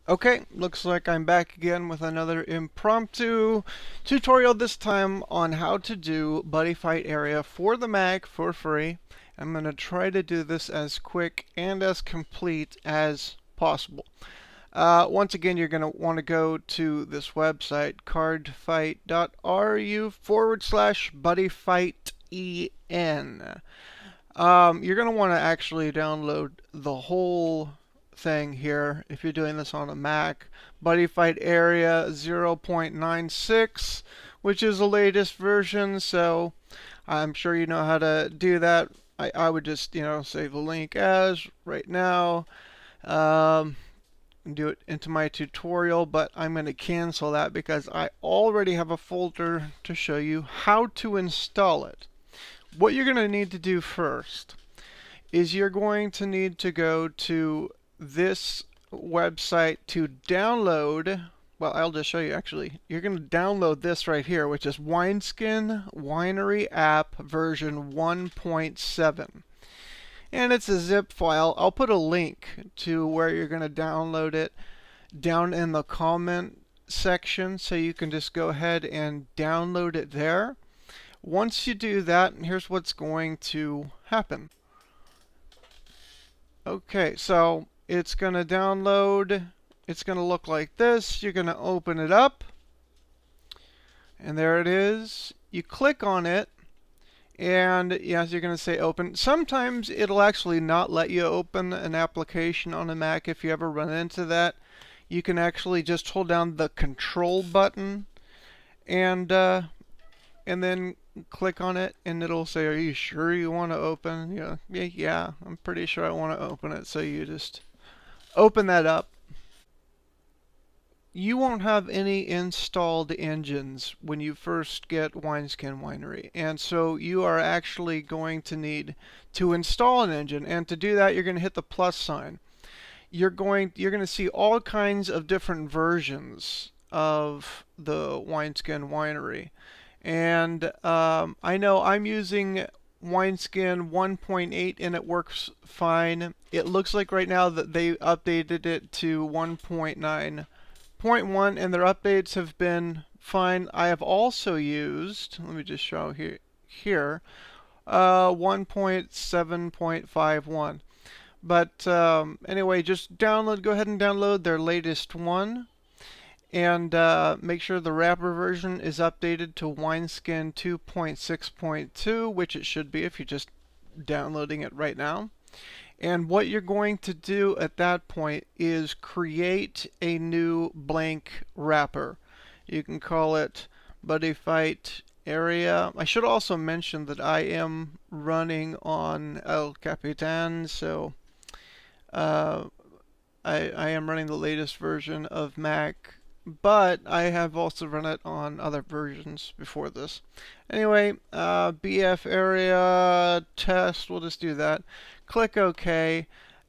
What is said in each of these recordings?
Okay, looks like I'm back again with another impromptu tutorial, this time on how to do Buddyfight Area for the Mac for free. I'm going to try to do this as quick and as complete as possible. Once again, you're going to want to go to this website, cardfight.ru/buddyfightEN. You're going to want to actually download the whole thing here if you're doing this on a Mac. Buddyfight Area 0.96, which is the latest version, so I'm sure you know how to do that. I would just, save the link as right now. Um, do it into my tutorial, but I'm going to cancel that because I already have a folder to show you how to install it. What you're going to need to do first is you're going to need to go to this website to download. Well, I'll just show you actually. You're going to download this right here, which is Wineskin Winery App version 1.7. And it's a zip file. I'll put a link to where you're going to download it down in the comment section, so you can just go ahead and download it there. Once you do that, here's what's going to happen. Okay, so it's going to download. It's going to look like this. You're going to open it up. And there it is. You click on it. And yes, you're going to say open. Sometimes it'll actually not let you open an application on a Mac if you ever run into that. You can actually just hold down the control button and then click on it, and it'll say, "Are you sure you want to open?" Yeah, I'm pretty sure I want to open it. So you just open that up. You won't have any installed engines when you first get Wineskin Winery, and so you are actually going to need to install an engine. And to do that, you're going to hit the plus sign. You're going to see all kinds of different versions of the Wineskin Winery. And I know I'm using Wineskin 1.8 and it works fine. It looks like right now that they updated it to 1.9.1 and their updates have been fine. I have also used, let me just show here 1.7.51. But anyway, just go ahead and download their latest one. And make sure the wrapper version is updated to Wineskin 2.6.2, which it should be if you're just downloading it right now. And what you're going to do at that point is create a new blank wrapper. You can call it Buddyfight Area. I should also mention that I am running on El Capitan, so I am running the latest version of Mac, but I have also run it on other versions before this. Anyway, BF area test, we'll just do that. Click OK.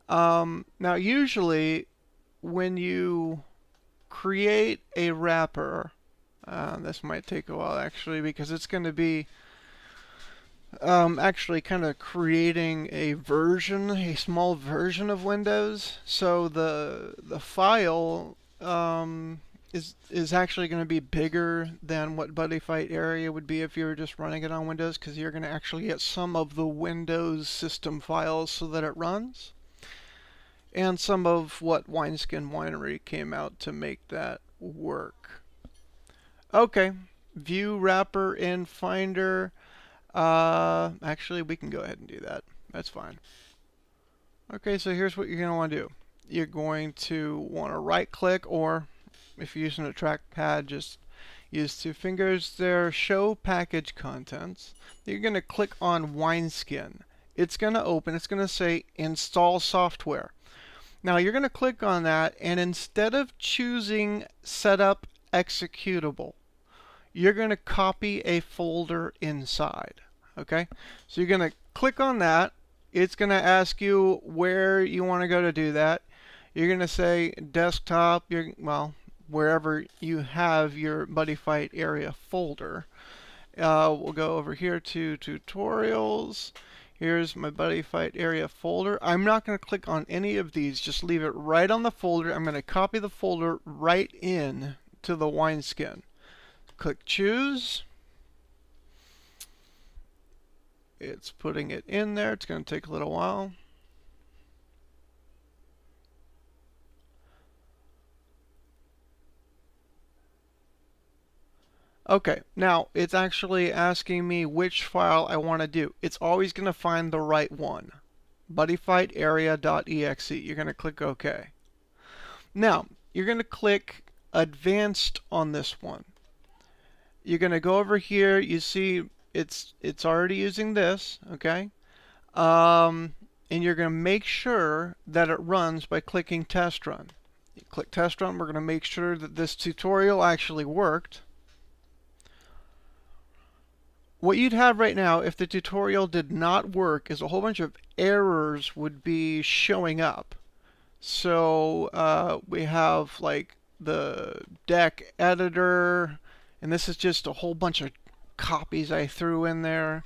Now, usually when you create a wrapper, this might take a while actually because it's going to be actually kind of creating a small version of Windows. So the file is actually going to be bigger than what Buddyfight Area would be if you were just running it on Windows, because you're going to actually get some of the Windows system files so that it runs, and some of what Wineskin Winery came out to make that work. Okay, view wrapper in Finder. Actually, we can go ahead and do that. That's fine. Okay, so here's what you're going to want to do. You're going to want to right click, or if you're using a trackpad, just use two fingers there. Show package contents. You're going to click on Wineskin. It's going to open. It's going to say install software. Now you're going to click on that, and instead of choosing setup executable, you're going to copy a folder inside. Okay, so you're going to click on that. It's going to ask you where you want to go to do that. You're going to say desktop, wherever you have your Buddyfight Area folder. We'll go over here to tutorials. Here's my Buddyfight area folder. I'm not going to click on any of these. Just leave it right on the folder. I'm going to copy the folder right in to the wineskin. Click choose. It's putting it in there. It's going to take a little while. Okay, now it's actually asking me which file I want to do. It's always going to find the right one. Buddyfightarea.exe. You're going to click OK. Now, you're going to click Advanced on this one. You're going to go over here. You see it's already using this, okay? And you're going to make sure that it runs by clicking Test Run. You click Test Run. We're going to make sure that this tutorial actually worked. What you'd have right now, if the tutorial did not work, is a whole bunch of errors would be showing up. So we have like the deck editor, and this is just a whole bunch of copies I threw in there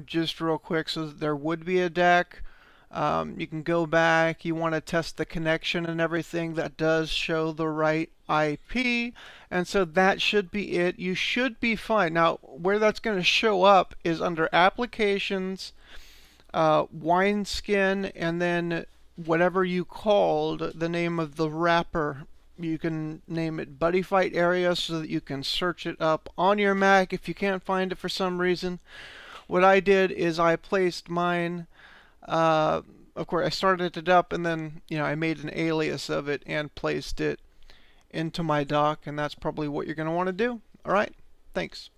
just real quick. So there would be a deck. You can go back. You want to test the connection and everything. That does show the right IP. And so that should be it. You should be fine. Now, where that's going to show up is under Applications, Wineskin, and then whatever you called the name of the wrapper. You can name it Buddyfight Area so that you can search it up on your Mac if you can't find it for some reason. What I did is I placed mine. Of course, I started it up, and then I made an alias of it and placed it into my dock, and that's probably what you're going to want to do. All right, thanks.